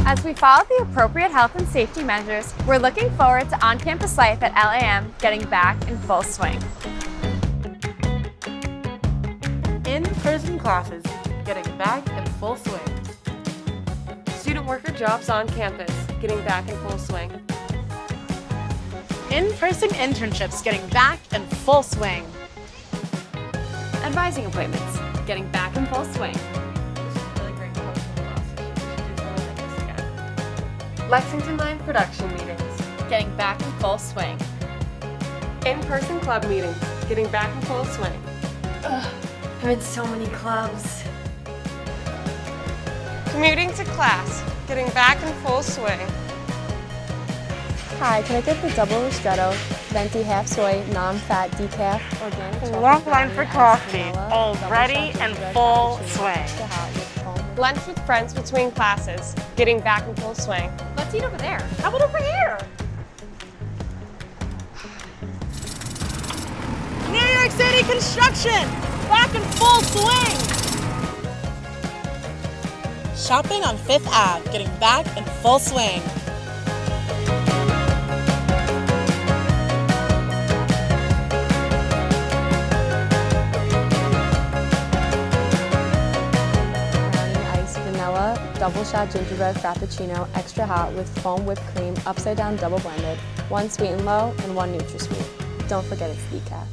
As we follow the appropriate health and safety measures, we're looking forward to on-campus life at LIM getting back in full swing. In-person classes getting back in full swing. Student worker jobs on campus getting back in full swing. In-person internships getting back in full swing. Advising appointments getting back in full swing. Lexington Line production meetings Getting back in full swing. in-person club meetings getting back in full swing. I'm in so many clubs. Commuting to class getting back in full swing. Hi, can I get the double ristretto, venti half soy, non-fat decaf, organic chocolate Long line brownie, for iced coffee, vanilla, all double ready shot and gingerbread full frappuccino, swing. extra hot with foam. Lunch with friends between classes getting back in full swing. Let's eat over there. How about over here? New York City construction, back in full swing. Shopping on 5th Ave, getting back in full swing. Brownie, iced vanilla, double shot gingerbread frappuccino, extra hot with foam whipped cream, upside down double blended, one sweet and low, and one NutraSweet. Don't forget it's decaf.